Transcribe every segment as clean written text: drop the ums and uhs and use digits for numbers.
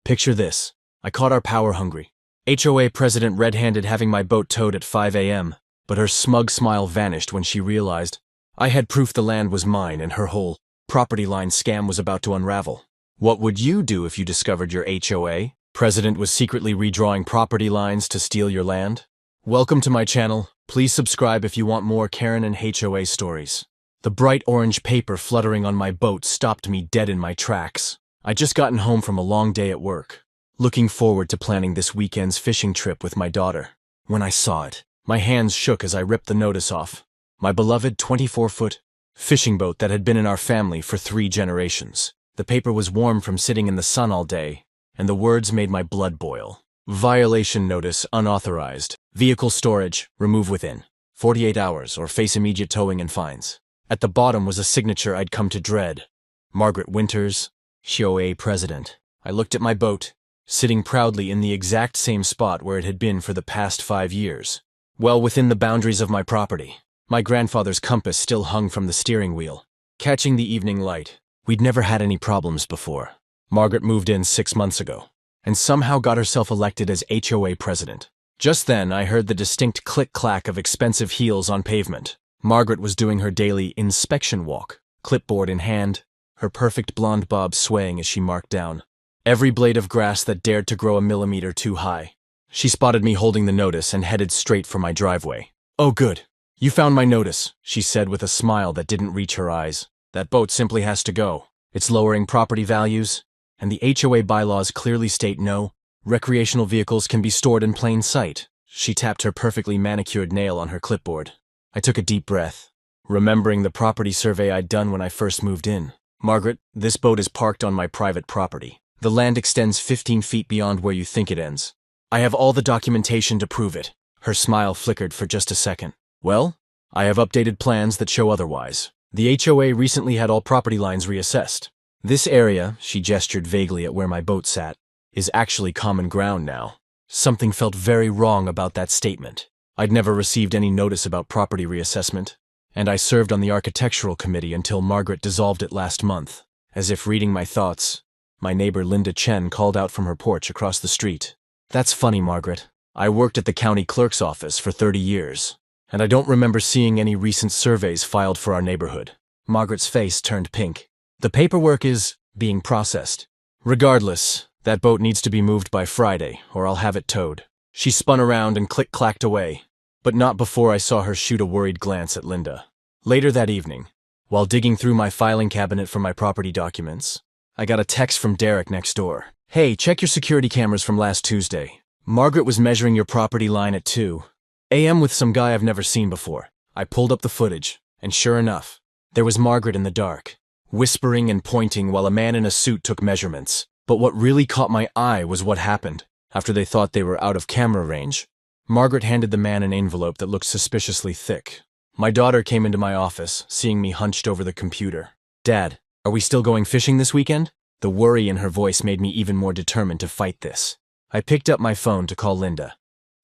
Picture this. I caught our power-hungry HOA President red-handed having my boat towed at 5 a.m., but her smug smile vanished when she realized I had proof the land was mine and her whole property line scam was about to unravel. What would you do if you discovered your HOA President was secretly redrawing property lines to steal your land? Welcome to my channel. Please subscribe if you want more Karen and HOA stories. The bright orange paper fluttering on my boat stopped me dead in my tracks. I'd just gotten home from a long day at work, looking forward to planning this weekend's fishing trip with my daughter. When I saw it, my hands shook as I ripped the notice off. My beloved 24-foot fishing boat that had been in our family for 3 generations. The paper was warm from sitting in the sun all day, and the words made my blood boil. Violation notice unauthorized. Vehicle storage, remove within 48 hours or face immediate towing and fines. At the bottom was a signature I'd come to dread. Margaret Winters, HOA President. I looked at my boat, sitting proudly in the exact same spot where it had been for the past 5 years. Well within the boundaries of my property. My grandfather's compass still hung from the steering wheel, catching the evening light. We'd never had any problems before. Margaret moved in 6 months ago, and somehow got herself elected as HOA President. Just then, I heard the distinct click-clack of expensive heels on pavement. Margaret was doing her daily inspection walk, clipboard in hand, her perfect blonde bob swaying as she marked down every blade of grass that dared to grow a millimeter too high. She spotted me holding the notice and headed straight for my driveway. "Oh good, you found my notice," she said with a smile that didn't reach her eyes. "That boat simply has to go. It's lowering property values, and the HOA bylaws clearly state no recreational vehicles can be stored in plain sight." She tapped her perfectly manicured nail on her clipboard. I took a deep breath, remembering the property survey I'd done when I first moved in. "Margaret, this boat is parked on my private property. The land extends 15 feet beyond where you think it ends. I have all the documentation to prove it." Her smile flickered for just a second. "Well, I have updated plans that show otherwise. The HOA recently had all property lines reassessed. This area," she gestured vaguely at where my boat sat, "is actually common ground now." Something felt very wrong about that statement. I'd never received any notice about property reassessment, and I served on the architectural committee until Margaret dissolved it last month. As if reading my thoughts, my neighbor Linda Chen called out from her porch across the street. "That's funny, Margaret. I worked at the county clerk's office for 30 years, and I don't remember seeing any recent surveys filed for our neighborhood." Margaret's face turned pink. "The paperwork is being processed. Regardless, that boat needs to be moved by Friday, or I'll have it towed." She spun around and click-clacked away, but not before I saw her shoot a worried glance at Linda. Later that evening, while digging through my filing cabinet for my property documents, I got a text from Derek next door. "Hey, check your security cameras from last Tuesday. Margaret was measuring your property line at 2 a.m. with some guy I've never seen before." I pulled up the footage, and sure enough, there was Margaret in the dark, whispering and pointing while a man in a suit took measurements. But what really caught my eye was what happened after they thought they were out of camera range. Margaret handed the man an envelope that looked suspiciously thick. My daughter came into my office, seeing me hunched over the computer. "Dad, are we still going fishing this weekend?" The worry in her voice made me even more determined to fight this. I picked up my phone to call Linda.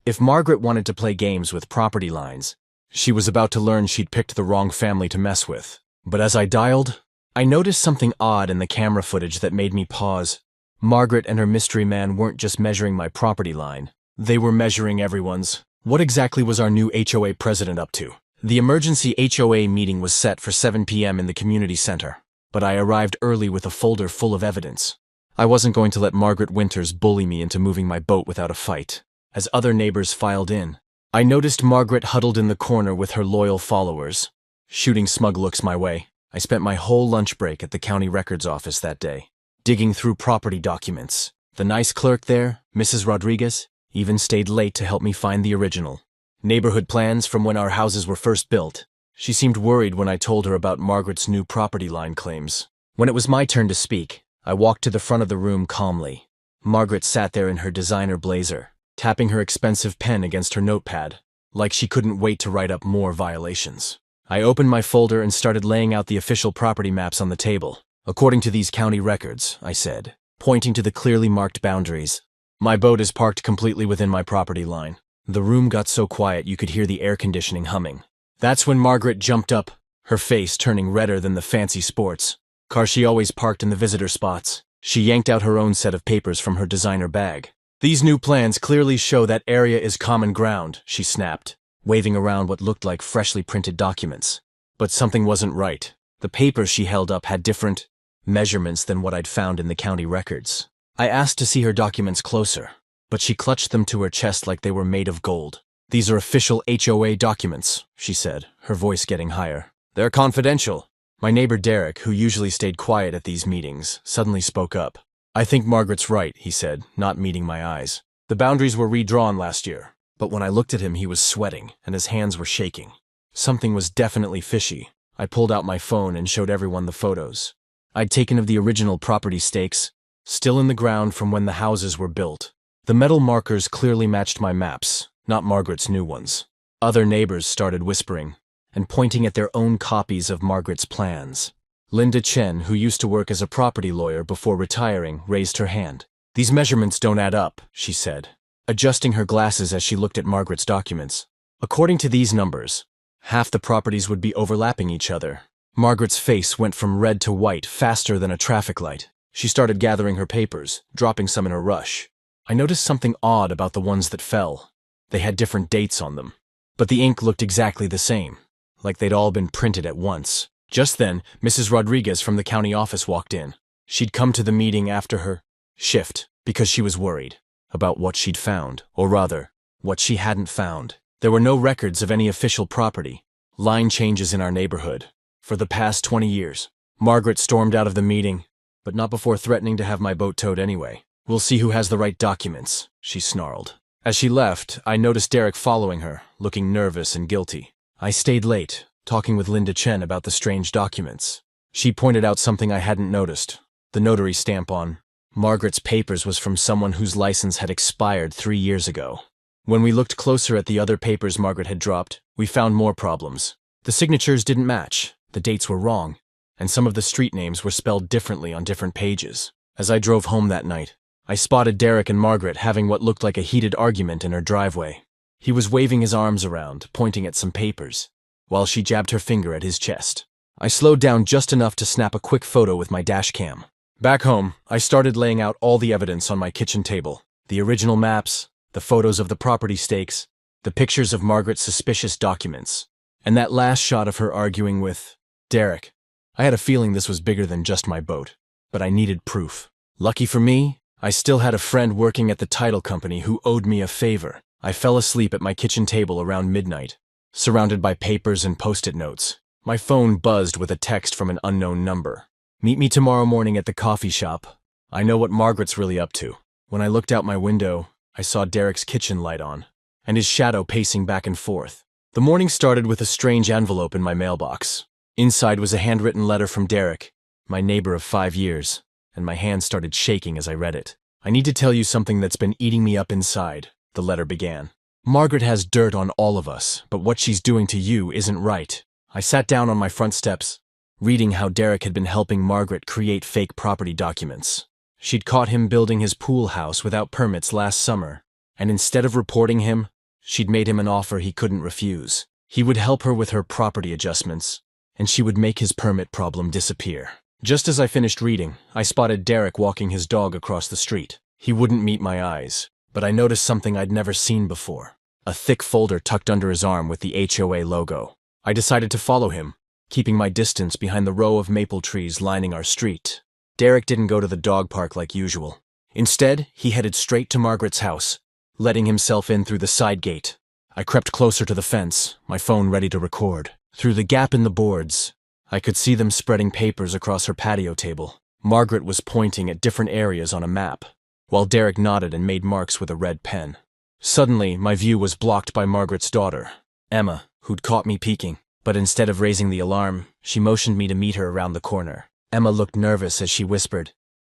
If Margaret wanted to play games with property lines, she was about to learn she'd picked the wrong family to mess with. But as I dialed, I noticed something odd in the camera footage that made me pause. Margaret and her mystery man weren't just measuring my property line. They were measuring everyone's. What exactly was our new HOA president up to? The emergency HOA meeting was set for 7 p.m. in the community center, but I arrived early with a folder full of evidence. I wasn't going to let Margaret Winters bully me into moving my boat without a fight. As other neighbors filed in, I noticed Margaret huddled in the corner with her loyal followers, shooting smug looks my way. I spent my whole lunch break at the county records office that day, digging through property documents. The nice clerk there, Mrs. Rodriguez, even stayed late to help me find the original neighborhood plans from when our houses were first built. She seemed worried when I told her about Margaret's new property line claims. When it was my turn to speak, I walked to the front of the room calmly. Margaret sat there in her designer blazer, tapping her expensive pen against her notepad, like she couldn't wait to write up more violations. I opened my folder and started laying out the official property maps on the table. "According to these county records," I said, pointing to the clearly marked boundaries, "my boat is parked completely within my property line." The room got so quiet you could hear the air conditioning humming. That's when Margaret jumped up, her face turning redder than the fancy sports car she always parked in the visitor spots. She yanked out her own set of papers from her designer bag. "These new plans clearly show that area is common ground," she snapped, waving around what looked like freshly printed documents. But something wasn't right. The papers she held up had different measurements than what I'd found in the county records. I asked to see her documents closer, but she clutched them to her chest like they were made of gold. "These are official HOA documents," she said, her voice getting higher. "They're confidential." My neighbor Derek, who usually stayed quiet at these meetings, suddenly spoke up. "I think Margaret's right," he said, not meeting my eyes. "The boundaries were redrawn last year." But when I looked at him, he was sweating, and his hands were shaking. Something was definitely fishy. I pulled out my phone and showed everyone the photos I'd taken of the original property stakes, still in the ground from when the houses were built. The metal markers clearly matched my maps, not Margaret's new ones. Other neighbors started whispering and pointing at their own copies of Margaret's plans. Linda Chen, who used to work as a property lawyer before retiring, raised her hand. "These measurements don't add up," she said, adjusting her glasses as she looked at Margaret's documents. "According to these numbers, half the properties would be overlapping each other." Margaret's face went from red to white faster than a traffic light. She started gathering her papers, dropping some in a rush. I noticed something odd about the ones that fell. They had different dates on them, but the ink looked exactly the same, like they'd all been printed at once. Just then, Mrs. Rodriguez from the county office walked in. She'd come to the meeting after her shift because she was worried about what she'd found, or rather, what she hadn't found. There were no records of any official property, line changes in our neighborhood, for the past 20 years. Margaret stormed out of the meeting, but not before threatening to have my boat towed anyway. "We'll see who has the right documents," she snarled. As she left, I noticed Derek following her, looking nervous and guilty. I stayed late, talking with Linda Chen about the strange documents. She pointed out something I hadn't noticed. The notary stamp on Margaret's papers was from someone whose license had expired 3 years ago. When we looked closer at the other papers Margaret had dropped, we found more problems. The signatures didn't match, the dates were wrong, and some of the street names were spelled differently on different pages. As I drove home that night, I spotted Derek and Margaret having what looked like a heated argument in her driveway. He was waving his arms around, pointing at some papers, while she jabbed her finger at his chest. I slowed down just enough to snap a quick photo with my dash cam. Back home, I started laying out all the evidence on my kitchen table. The original maps, the photos of the property stakes, the pictures of Margaret's suspicious documents, and that last shot of her arguing with Derek. I had a feeling this was bigger than just my boat, but I needed proof. Lucky for me, I still had a friend working at the title company who owed me a favor. I fell asleep at my kitchen table around midnight, surrounded by papers and post-it notes. My phone buzzed with a text from an unknown number. "Meet me tomorrow morning at the coffee shop. I know what Margaret's really up to." When I looked out my window, I saw Derek's kitchen light on, and his shadow pacing back and forth. The morning started with a strange envelope in my mailbox. Inside was a handwritten letter from Derek, my neighbor of 5 years, and my hand started shaking as I read it. "I need to tell you something that's been eating me up inside," the letter began. "Margaret has dirt on all of us, but what she's doing to you isn't right." I sat down on my front steps, reading how Derek had been helping Margaret create fake property documents. She'd caught him building his pool house without permits last summer, and instead of reporting him, she'd made him an offer he couldn't refuse. He would help her with her property adjustments, and she would make his permit problem disappear. Just as I finished reading, I spotted Derek walking his dog across the street. He wouldn't meet my eyes, but I noticed something I'd never seen before. A thick folder tucked under his arm with the HOA logo. I decided to follow him, keeping my distance behind the row of maple trees lining our street. Derek didn't go to the dog park like usual. Instead, he headed straight to Margaret's house, letting himself in through the side gate. I crept closer to the fence, my phone ready to record. Through the gap in the boards, I could see them spreading papers across her patio table. Margaret was pointing at different areas on a map, while Derek nodded and made marks with a red pen. Suddenly, my view was blocked by Margaret's daughter, Emma, who'd caught me peeking. But instead of raising the alarm, she motioned me to meet her around the corner. Emma looked nervous as she whispered,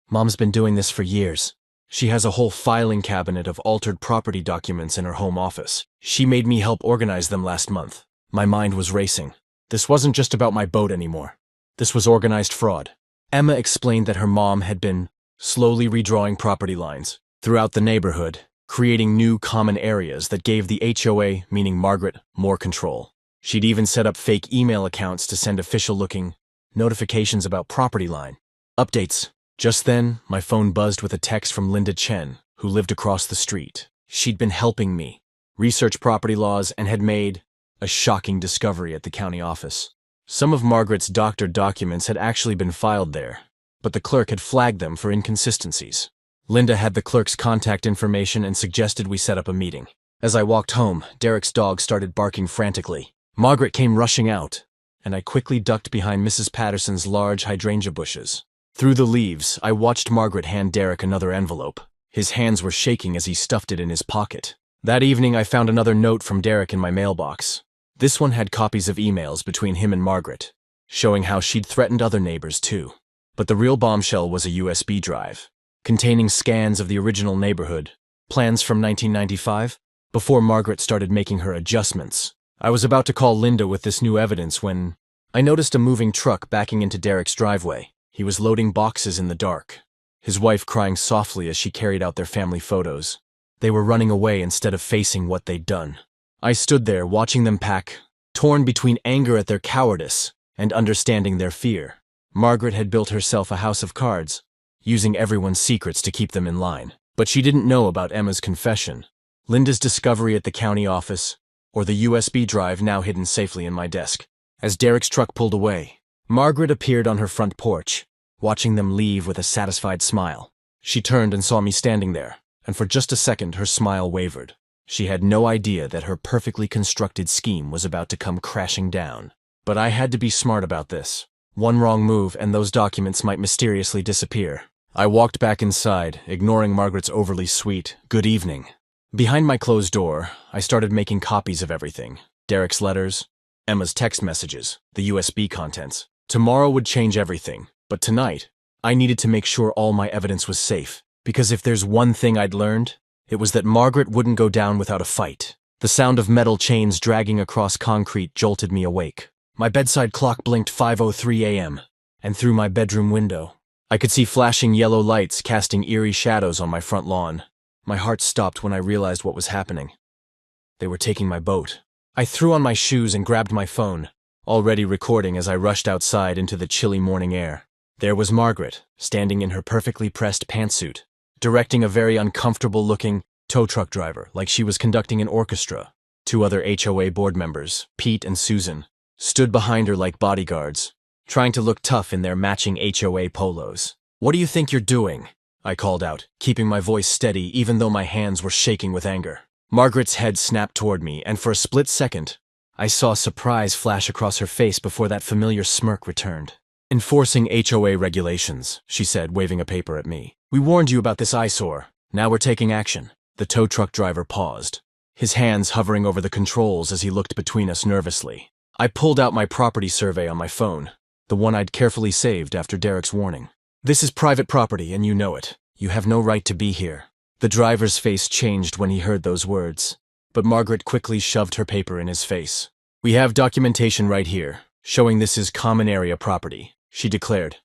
"Mom's been doing this for years. She has a whole filing cabinet of altered property documents in her home office. She made me help organize them last month." My mind was racing. This wasn't just about my boat anymore. This was organized fraud. Emma explained that her mom had been slowly redrawing property lines throughout the neighborhood, creating new common areas that gave the HOA, meaning Margaret, more control. She'd even set up fake email accounts to send official-looking notifications about property line updates. Just then, my phone buzzed with a text from Linda Chen, who lived across the street. She'd been helping me research property laws and had made a shocking discovery at the county office. Some of Margaret's doctored documents had actually been filed there, but the clerk had flagged them for inconsistencies. Linda had the clerk's contact information and suggested we set up a meeting. As I walked home, Derek's dog started barking frantically. Margaret came rushing out, and I quickly ducked behind Mrs. Patterson's large hydrangea bushes. Through the leaves, I watched Margaret hand Derek another envelope. His hands were shaking as he stuffed it in his pocket. That evening, I found another note from Derek in my mailbox. This one had copies of emails between him and Margaret, showing how she'd threatened other neighbors too. But the real bombshell was a USB drive, containing scans of the original neighborhood, plans from 1995, before Margaret started making her adjustments. I was about to call Linda with this new evidence when I noticed a moving truck backing into Derek's driveway. He was loading boxes in the dark, his wife crying softly as she carried out their family photos. They were running away instead of facing what they'd done. I stood there watching them pack, torn between anger at their cowardice and understanding their fear. Margaret had built herself a house of cards, using everyone's secrets to keep them in line. But she didn't know about Emma's confession, Linda's discovery at the county office, or the USB drive now hidden safely in my desk. As Derek's truck pulled away, Margaret appeared on her front porch, watching them leave with a satisfied smile. She turned and saw me standing there, and for just a second her smile wavered. She had no idea that her perfectly constructed scheme was about to come crashing down. But I had to be smart about this. One wrong move and those documents might mysteriously disappear. I walked back inside, ignoring Margaret's overly sweet, "Good evening." Behind my closed door, I started making copies of everything. Derek's letters, Emma's text messages, the USB contents. Tomorrow would change everything, but tonight, I needed to make sure all my evidence was safe. Because if there's one thing I'd learned, it was that Margaret wouldn't go down without a fight. The sound of metal chains dragging across concrete jolted me awake. My bedside clock blinked 5:03 a.m., and through my bedroom window, I could see flashing yellow lights casting eerie shadows on my front lawn. My heart stopped when I realized what was happening. They were taking my boat. I threw on my shoes and grabbed my phone, already recording as I rushed outside into the chilly morning air. There was Margaret, standing in her perfectly pressed pantsuit, directing a very uncomfortable-looking tow truck driver like she was conducting an orchestra. Two other HOA board members, Pete and Susan, stood behind her like bodyguards, trying to look tough in their matching HOA polos. "What do you think you're doing?" I called out, keeping my voice steady even though my hands were shaking with anger. Margaret's head snapped toward me, and for a split second, I saw surprise flash across her face before that familiar smirk returned. "Enforcing HOA regulations," she said, waving a paper at me. "We warned you about this eyesore. Now we're taking action." The tow truck driver paused, his hands hovering over the controls as he looked between us nervously. I pulled out my property survey on my phone, the one I'd carefully saved after Derek's warning. "This is private property, and you know it. You have no right to be here." The driver's face changed when he heard those words, but Margaret quickly shoved her paper in his face. "We have documentation right here, showing this is common area property," she declared,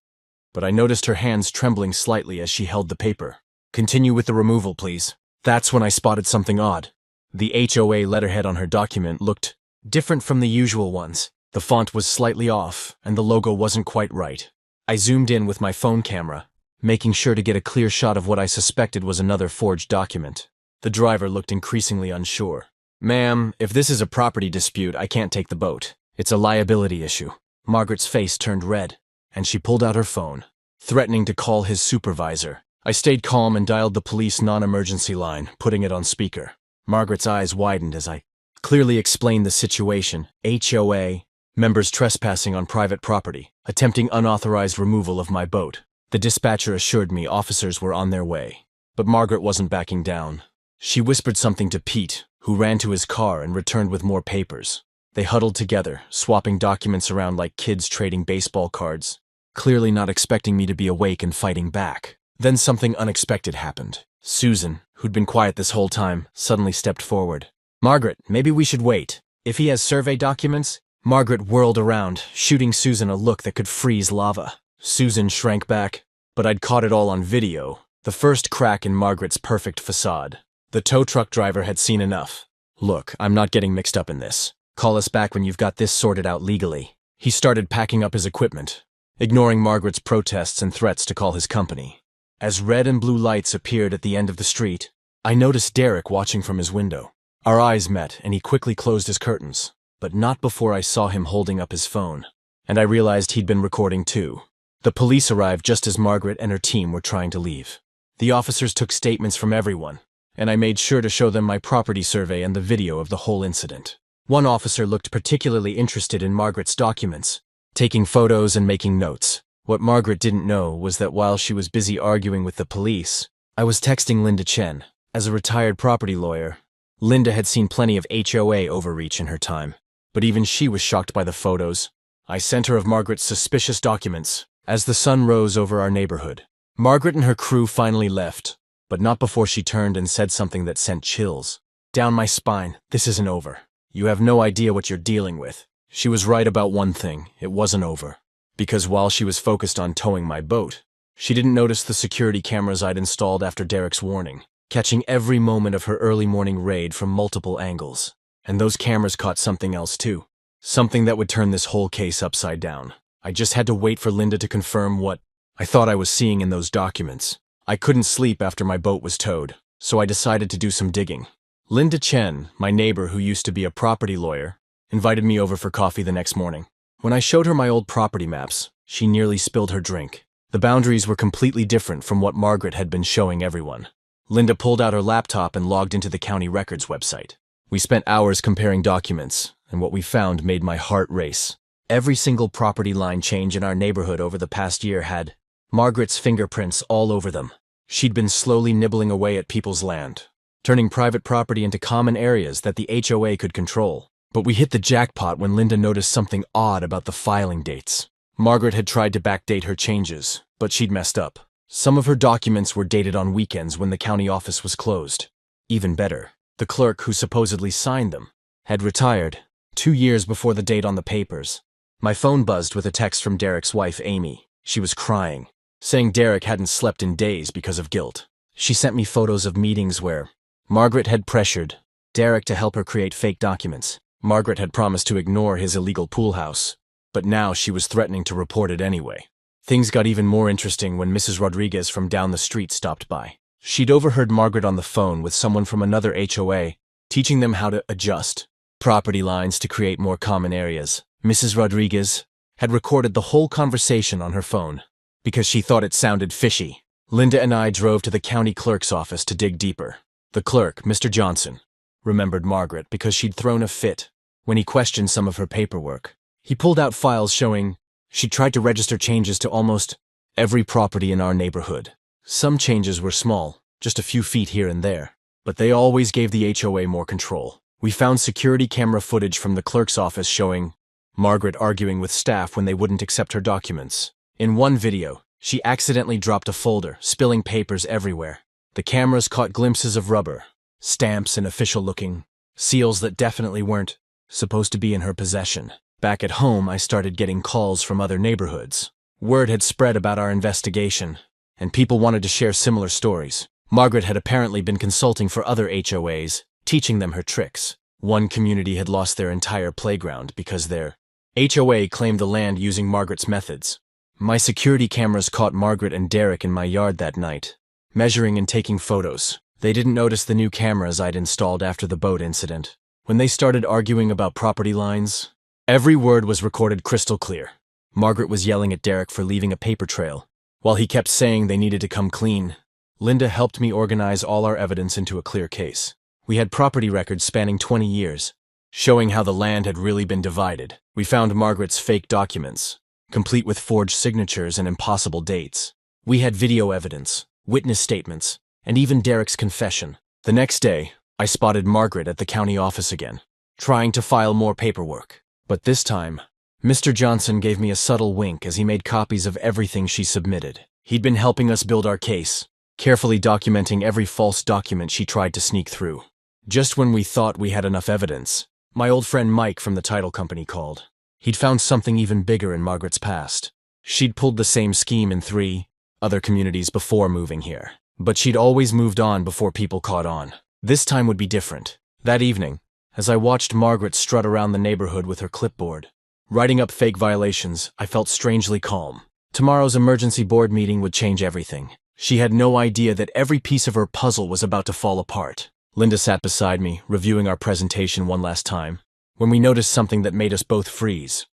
but I noticed her hands trembling slightly as she held the paper. "Continue with the removal, please." That's when I spotted something odd. The HOA letterhead on her document looked different from the usual ones. The font was slightly off, and the logo wasn't quite right. I zoomed in with my phone camera, making sure to get a clear shot of what I suspected was another forged document. The driver looked increasingly unsure. "Ma'am, if this is a property dispute, I can't take the boat. It's a liability issue." Margaret's face turned red, and she pulled out her phone, threatening to call his supervisor. I stayed calm and dialed the police non-emergency line, putting it on speaker. Margaret's eyes widened as I clearly explained the situation. HOA, members trespassing on private property, attempting unauthorized removal of my boat. The dispatcher assured me officers were on their way. But Margaret wasn't backing down. She whispered something to Pete, who ran to his car and returned with more papers. They huddled together, swapping documents around like kids trading baseball cards, clearly not expecting me to be awake and fighting back. Then something unexpected happened. Susan, who'd been quiet this whole time, suddenly stepped forward. "Margaret, maybe we should wait. If he has survey documents..." Margaret whirled around, shooting Susan a look that could freeze lava. Susan shrank back, but I'd caught it all on video, the first crack in Margaret's perfect facade. The tow truck driver had seen enough. "Look, I'm not getting mixed up in this. Call us back when you've got this sorted out legally." He started packing up his equipment, ignoring Margaret's protests and threats to call his company. As red and blue lights appeared at the end of the street, I noticed Derek watching from his window. Our eyes met, and he quickly closed his curtains, but not before I saw him holding up his phone, and I realized he'd been recording too. The police arrived just as Margaret and her team were trying to leave. The officers took statements from everyone, and I made sure to show them my property survey and the video of the whole incident. One officer looked particularly interested in Margaret's documents, taking photos and making notes. What Margaret didn't know was that while she was busy arguing with the police, I was texting Linda Chen. As a retired property lawyer, Linda had seen plenty of HOA overreach in her time, but even she was shocked by the photos I sent her of Margaret's suspicious documents. As the sun rose over our neighborhood, Margaret and her crew finally left, but not before she turned and said something that sent chills down my spine. "This isn't over. You have no idea what you're dealing with." She was right about one thing: it wasn't over. Because while she was focused on towing my boat, she didn't notice the security cameras I'd installed after Derek's warning, catching every moment of her early morning raid from multiple angles. And those cameras caught something else too. Something that would turn this whole case upside down. I just had to wait for Linda to confirm what I thought I was seeing in those documents. I couldn't sleep after my boat was towed, so I decided to do some digging. Linda Chen, my neighbor who used to be a property lawyer, invited me over for coffee the next morning. When I showed her my old property maps, she nearly spilled her drink. The boundaries were completely different from what Margaret had been showing everyone. Linda pulled out her laptop and logged into the county records website. We spent hours comparing documents, and what we found made my heart race. Every single property line change in our neighborhood over the past year had Margaret's fingerprints all over them. She'd been slowly nibbling away at people's land, turning private property into common areas that the HOA could control. But we hit the jackpot when Linda noticed something odd about the filing dates. Margaret had tried to backdate her changes, but she'd messed up. Some of her documents were dated on weekends when the county office was closed. Even better, the clerk who supposedly signed them had retired 2 years before the date on the papers. My phone buzzed with a text from Derek's wife, Amy. She was crying, saying Derek hadn't slept in days because of guilt. She sent me photos of meetings where Margaret had pressured Derek to help her create fake documents. Margaret had promised to ignore his illegal pool house, but now she was threatening to report it anyway. Things got even more interesting when Mrs. Rodriguez from down the street stopped by. She'd overheard Margaret on the phone with someone from another HOA, teaching them how to adjust property lines to create more common areas. Mrs. Rodriguez had recorded the whole conversation on her phone because she thought it sounded fishy. Linda and I drove to the county clerk's office to dig deeper. The clerk, Mr. Johnson, remembered Margaret because she'd thrown a fit when he questioned some of her paperwork. He pulled out files showing she'd tried to register changes to almost every property in our neighborhood. Some changes were small, just a few feet here and there, but they always gave the HOA more control. We found security camera footage from the clerk's office showing Margaret arguing with staff when they wouldn't accept her documents. In one video, she accidentally dropped a folder, spilling papers everywhere. The cameras caught glimpses of rubber, stamps and official-looking seals that definitely weren't supposed to be in her possession. Back at home, I started getting calls from other neighborhoods. Word had spread about our investigation, and people wanted to share similar stories. Margaret had apparently been consulting for other HOAs, teaching them her tricks. One community had lost their entire playground because their HOA claimed the land using Margaret's methods. My security cameras caught Margaret and Derek in my yard that night, measuring and taking photos. They didn't notice the new cameras I'd installed after the boat incident. When they started arguing about property lines, every word was recorded crystal clear. Margaret was yelling at Derek for leaving a paper trail, while he kept saying they needed to come clean. Linda helped me organize all our evidence into a clear case. We had property records spanning 20 years, showing how the land had really been divided. We found Margaret's fake documents, complete with forged signatures and impossible dates. We had video evidence, witness statements, and even Derek's confession. The next day, I spotted Margaret at the county office again, trying to file more paperwork. But this time, Mr. Johnson gave me a subtle wink as he made copies of everything she submitted. He'd been helping us build our case, carefully documenting every false document she tried to sneak through. Just when we thought we had enough evidence, my old friend Mike from the title company called. He'd found something even bigger in Margaret's past. She'd pulled the same scheme in 3 other communities before moving here, but she'd always moved on before people caught on. This time would be different. That evening, as I watched Margaret strut around the neighborhood with her clipboard, writing up fake violations, I felt strangely calm. Tomorrow's emergency board meeting would change everything. She had no idea that every piece of her puzzle was about to fall apart. Linda sat beside me, reviewing our presentation one last time, when we noticed something that made us both freeze.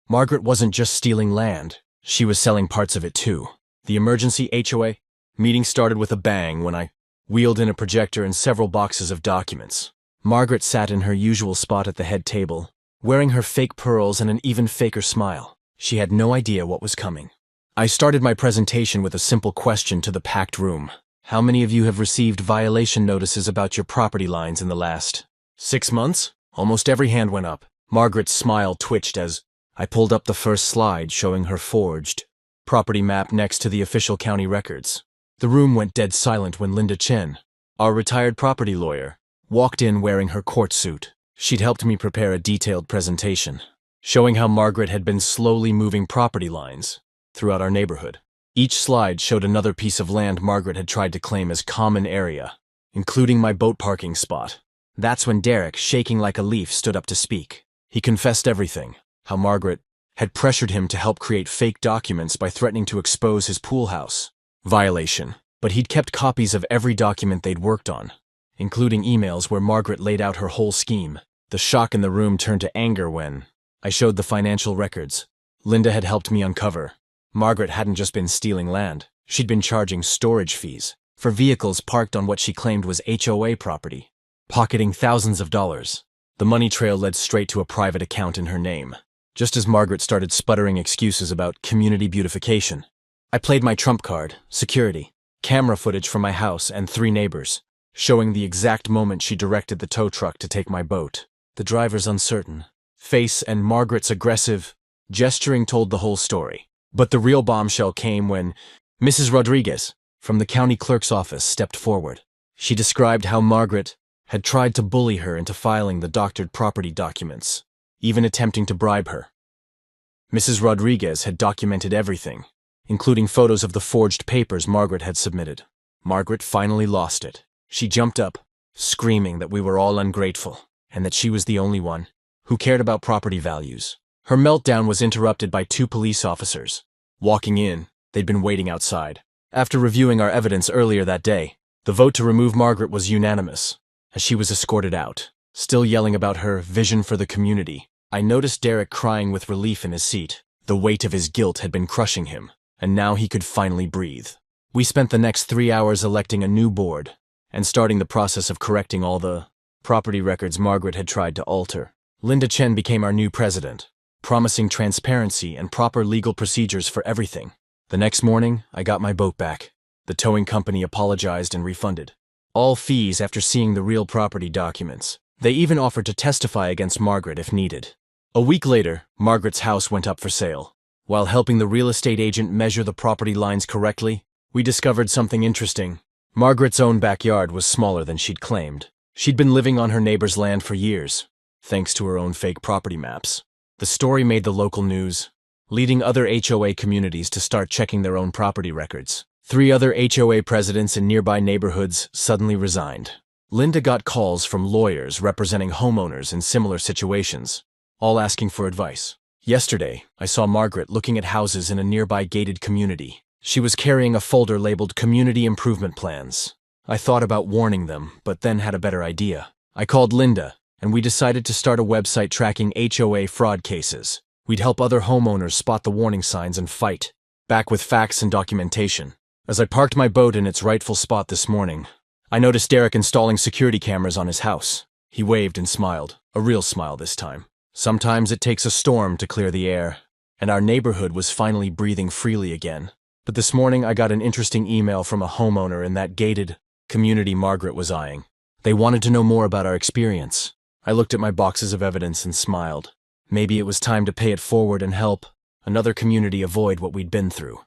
Margaret wasn't just stealing land, she was selling parts of it too. The emergency HOA meeting started with a bang when I wheeled in a projector and several boxes of documents. Margaret sat in her usual spot at the head table, wearing her fake pearls and an even faker smile. She had no idea what was coming. I started my presentation with a simple question to the packed room. How many of you have received violation notices about your property lines in the last 6 months? Almost every hand went up. Margaret's smile twitched as I pulled up the first slide showing her forged property map next to the official county records. The room went dead silent when Linda Chen, our retired property lawyer, walked in wearing her court suit. She'd helped me prepare a detailed presentation, showing how Margaret had been slowly moving property lines throughout our neighborhood. Each slide showed another piece of land Margaret had tried to claim as common area, including my boat parking spot. That's when Derek, shaking like a leaf, stood up to speak. He confessed everything, how Margaret had pressured him to help create fake documents by threatening to expose his pool house violation. But he'd kept copies of every document they'd worked on, including emails where Margaret laid out her whole scheme. The shock in the room turned to anger when I showed the financial records Linda had helped me uncover. Margaret hadn't just been stealing land, she'd been charging storage fees for vehicles parked on what she claimed was HOA property, pocketing thousands of dollars. The money trail led straight to a private account in her name. Just as Margaret started sputtering excuses about community beautification, I played my trump card: security, camera footage from my house and 3 neighbors, showing the exact moment she directed the tow truck to take my boat. The driver's uncertain face and Margaret's aggressive gesturing told the whole story. But the real bombshell came when Mrs. Rodriguez, from the county clerk's office, stepped forward. She described how Margaret had tried to bully her into filing the doctored property documents, even attempting to bribe her. Mrs. Rodriguez had documented everything, including photos of the forged papers Margaret had submitted. Margaret finally lost it. She jumped up, screaming that we were all ungrateful, and that she was the only one who cared about property values. Her meltdown was interrupted by 2 police officers. Walking in, they'd been waiting outside. After reviewing our evidence earlier that day, the vote to remove Margaret was unanimous, as she was escorted out. Still yelling about her vision for the community, I noticed Derek crying with relief in his seat. The weight of his guilt had been crushing him, and now he could finally breathe. We spent the next 3 hours electing a new board and starting the process of correcting all the property records Margaret had tried to alter. Linda Chen became our new president, promising transparency and proper legal procedures for everything. The next morning, I got my boat back. The towing company apologized and refunded all fees after seeing the real property documents. They even offered to testify against Margaret if needed. A week later, Margaret's house went up for sale. While helping the real estate agent measure the property lines correctly, we discovered something interesting. Margaret's own backyard was smaller than she'd claimed. She'd been living on her neighbor's land for years, thanks to her own fake property maps. The story made the local news, leading other HOA communities to start checking their own property records. 3 other HOA presidents in nearby neighborhoods suddenly resigned. Linda got calls from lawyers representing homeowners in similar situations, all asking for advice. Yesterday, I saw Margaret looking at houses in a nearby gated community. She was carrying a folder labeled Community Improvement Plans. I thought about warning them, but then had a better idea. I called Linda, and we decided to start a website tracking HOA fraud cases. We'd help other homeowners spot the warning signs and fight back with facts and documentation. As I parked my boat in its rightful spot this morning, I noticed Derek installing security cameras on his house. He waved and smiled, a real smile this time. Sometimes it takes a storm to clear the air, and our neighborhood was finally breathing freely again. But this morning I got an interesting email from a homeowner in that gated community Margaret was eyeing. They wanted to know more about our experience. I looked at my boxes of evidence and smiled. Maybe it was time to pay it forward and help another community avoid what we'd been through.